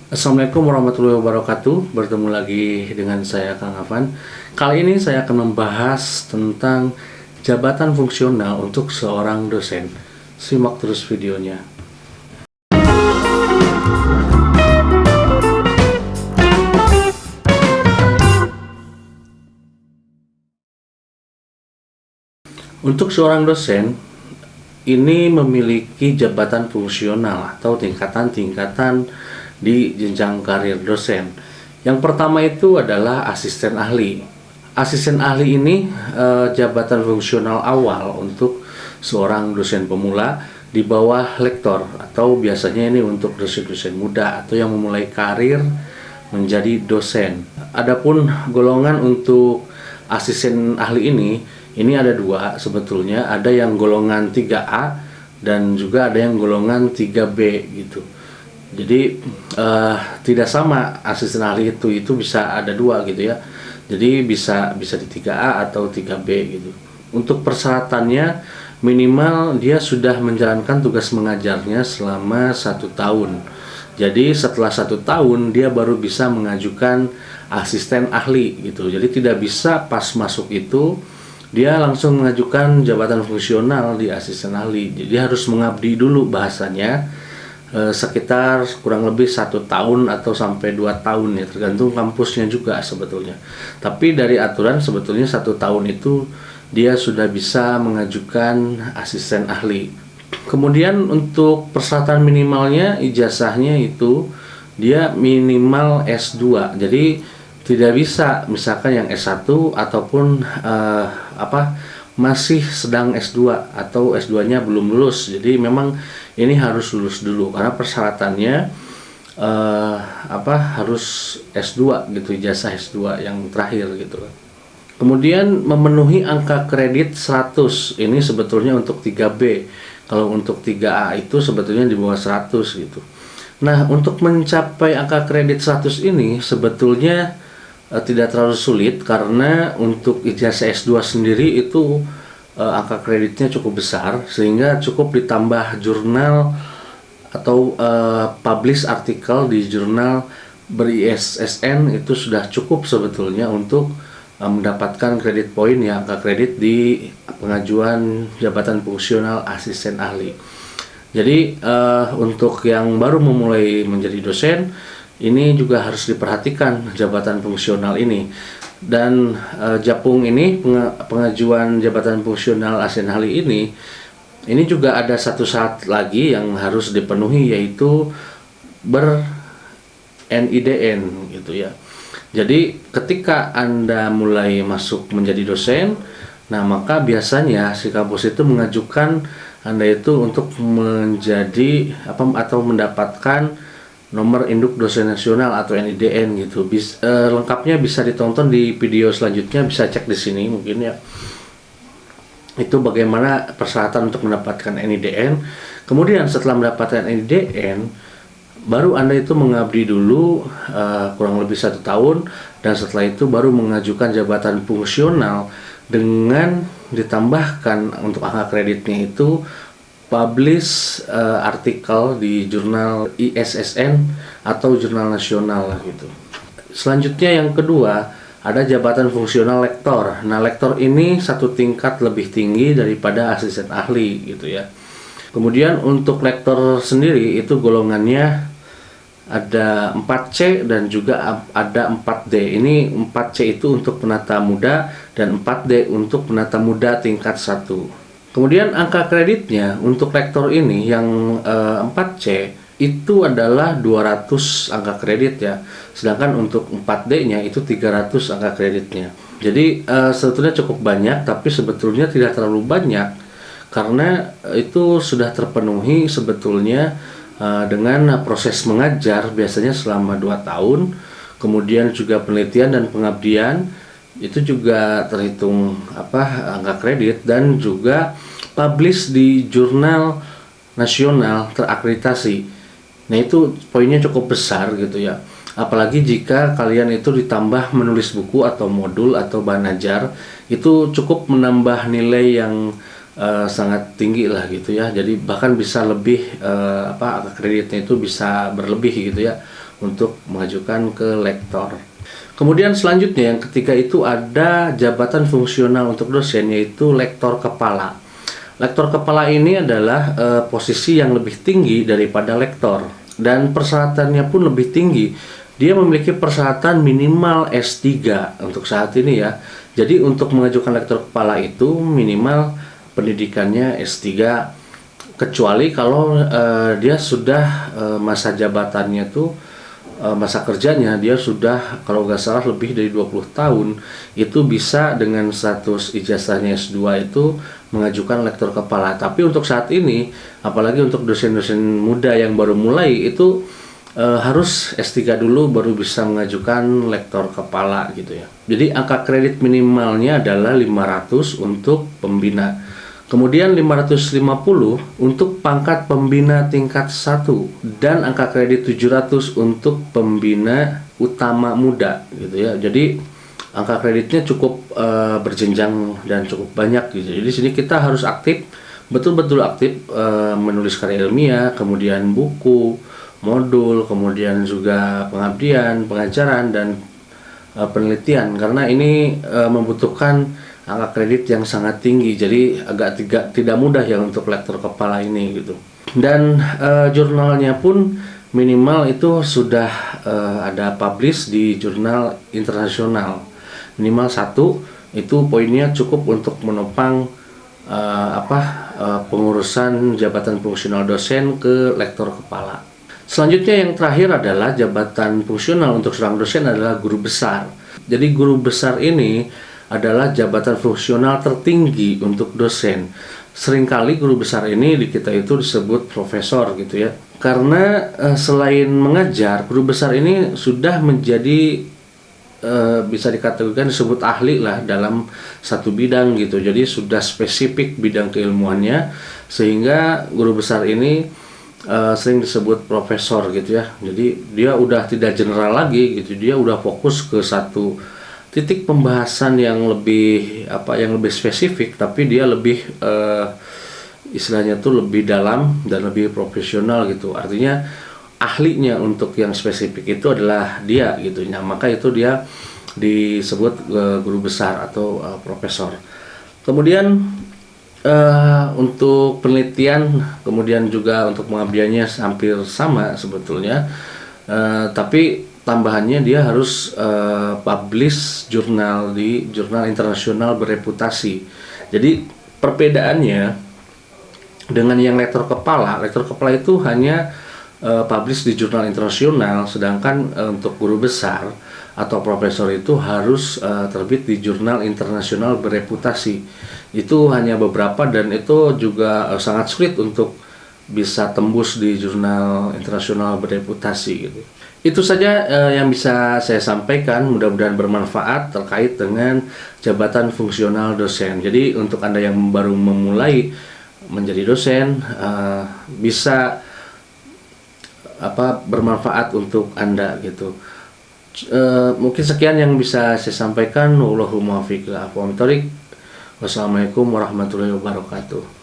Assalamualaikum warahmatullahi wabarakatuh. Bertemu lagi dengan saya Kang Afan. Kali ini saya akan membahas tentang jabatan fungsional untuk seorang dosen. Simak terus videonya. Untuk seorang dosen ini memiliki jabatan fungsional atau tingkatan-tingkatan di jenjang karir dosen. Yang pertama itu adalah asisten ahli. Asisten ahli ini jabatan fungsional awal untuk seorang dosen pemula di bawah lektor, atau biasanya ini untuk dosen-dosen muda atau yang memulai karir menjadi dosen. Adapun golongan untuk asisten ahli ini ada dua sebetulnya, ada yang golongan 3A dan juga ada yang golongan 3B gitu. Jadi tidak sama asisten ahli itu bisa ada dua gitu ya. Jadi bisa di 3A atau 3B gitu. Untuk persyaratannya minimal dia sudah menjalankan tugas mengajarnya selama 1 tahun. Jadi setelah 1 tahun dia baru bisa mengajukan asisten ahli gitu. Jadi tidak bisa pas masuk itu dia langsung mengajukan jabatan fungsional di asisten ahli. Jadi harus mengabdi dulu bahasanya sekitar kurang lebih 1 tahun atau sampai 2 tahun ya, tergantung kampusnya juga sebetulnya. Tapi dari aturan sebetulnya 1 tahun itu dia sudah bisa mengajukan asisten ahli. Kemudian untuk persyaratan minimalnya ijazahnya itu dia minimal S2. Jadi tidak bisa misalkan yang S1 ataupun masih sedang S2 atau S2-nya belum lulus. Jadi memang ini harus lulus dulu karena persyaratannya harus S2 gitu, ijazah S2 yang terakhir gitu. Kemudian memenuhi angka kredit 100. Ini sebetulnya untuk 3B. Kalau untuk 3A itu sebetulnya di bawah 100 gitu. Nah, untuk mencapai angka kredit 100 ini sebetulnya tidak terlalu sulit, karena untuk ijazah S2 sendiri itu angka kreditnya cukup besar, sehingga cukup ditambah jurnal atau publish artikel di jurnal ber-ISSN itu sudah cukup sebetulnya untuk mendapatkan kredit poin ya, angka kredit di pengajuan jabatan fungsional asisten ahli. Jadi untuk yang baru memulai menjadi dosen ini juga harus diperhatikan jabatan fungsional ini. Dan Japung ini pengajuan jabatan fungsional asisten ahli ini juga ada satu syarat lagi yang harus dipenuhi, yaitu ber-NIDN gitu ya. Jadi ketika Anda mulai masuk menjadi dosen, nah maka biasanya si kampus itu mengajukan Anda itu untuk menjadi atau mendapatkan nomor induk dosen nasional atau NIDN gitu. Lengkapnya bisa ditonton di video selanjutnya, bisa cek di sini mungkin ya. Itu bagaimana persyaratan untuk mendapatkan NIDN. Kemudian setelah mendapatkan NIDN, baru Anda itu mengabdi dulu kurang lebih 1 tahun, dan setelah itu baru mengajukan jabatan fungsional dengan ditambahkan untuk angka kreditnya itu publish artikel di jurnal ISSN atau jurnal nasional lah gitu. Selanjutnya yang kedua ada jabatan fungsional lektor. Nah, lektor ini satu tingkat lebih tinggi daripada asisten ahli gitu ya. Kemudian untuk lektor sendiri itu golongannya ada 4C dan juga ada 4D. Ini 4C itu untuk penata muda dan 4D untuk penata muda tingkat 1. Kemudian angka kreditnya untuk lektor ini yang 4C itu adalah 200 angka kredit ya. Sedangkan untuk 4D-nya itu 300 angka kreditnya. Jadi sebetulnya cukup banyak, tapi sebetulnya tidak terlalu banyak karena itu sudah terpenuhi sebetulnya dengan proses mengajar biasanya selama 2 tahun, kemudian juga penelitian dan pengabdian itu juga terhitung angka kredit, dan juga publish di jurnal nasional terakreditasi. Nah, itu poinnya cukup besar gitu ya. Apalagi jika kalian itu ditambah menulis buku atau modul atau bahan ajar, itu cukup menambah nilai yang sangat tinggi lah gitu ya. Jadi bahkan bisa lebih angka kreditnya itu bisa berlebih gitu ya untuk mengajukan ke lektor. Kemudian selanjutnya yang ketiga itu ada jabatan fungsional untuk dosen, yaitu lektor kepala. Lektor kepala ini adalah posisi yang lebih tinggi daripada lektor, dan persyaratannya pun lebih tinggi. Dia memiliki persyaratan minimal S3 untuk saat ini ya. Jadi untuk mengajukan lektor kepala itu minimal pendidikannya S3, kecuali kalau dia sudah masa jabatannya tuh masa kerjanya dia sudah kalau nggak salah lebih dari 20 tahun, itu bisa dengan status ijazahnya S2 itu mengajukan lektor kepala. Tapi untuk saat ini, apalagi untuk dosen-dosen muda yang baru mulai, itu harus S3 dulu baru bisa mengajukan lektor kepala gitu ya. Jadi angka kredit minimalnya adalah 500 untuk pembina. Kemudian 550 untuk pangkat pembina tingkat 1 dan angka kredit 700 untuk pembina utama muda gitu ya. Jadi angka kreditnya cukup berjenjang dan cukup banyak gitu. Jadi di sini kita harus aktif, betul-betul aktif menulis karya ilmiah, kemudian buku, modul, kemudian juga pengabdian, pengajaran dan penelitian, karena ini membutuhkan angka kredit yang sangat tinggi. Jadi agak tidak mudah ya untuk lektor kepala ini gitu. Dan jurnalnya pun minimal itu sudah ada publish di jurnal internasional, minimal 1. Itu poinnya cukup untuk menopang pengurusan jabatan fungsional dosen ke lektor kepala. Selanjutnya yang terakhir adalah jabatan fungsional untuk seorang dosen adalah guru besar. Jadi guru besar ini adalah jabatan fungsional tertinggi untuk dosen. Seringkali guru besar ini di kita itu disebut profesor gitu ya. Karena selain mengajar, guru besar ini sudah menjadi bisa dikatakan disebut ahli lah dalam satu bidang gitu. Jadi sudah spesifik bidang keilmuannya, sehingga guru besar ini sering disebut profesor gitu ya. Jadi dia udah tidak general lagi gitu. Dia udah fokus ke satu titik pembahasan yang lebih spesifik, tapi dia lebih istilahnya tuh lebih dalam dan lebih profesional gitu. Artinya ahlinya untuk yang spesifik itu adalah dia gitu. Nah, maka itu dia disebut guru besar atau profesor. Kemudian untuk penelitian, kemudian juga untuk pengabdiannya hampir sama sebetulnya, tapi tambahannya dia harus publish jurnal di jurnal internasional bereputasi. Jadi perbedaannya dengan yang lektor kepala itu hanya publish di jurnal internasional, sedangkan untuk guru besar atau profesor itu harus terbit di jurnal internasional bereputasi. Itu hanya beberapa, dan itu juga sangat sulit untuk bisa tembus di jurnal internasional bereputasi gitu. Itu saja yang bisa saya sampaikan, mudah-mudahan bermanfaat terkait dengan jabatan fungsional dosen. Jadi untuk Anda yang baru memulai menjadi dosen, bisa bermanfaat untuk Anda gitu. Mungkin sekian yang bisa saya sampaikan. Wallahul muwaffiq. Wassalamualaikum warahmatullahi wabarakatuh.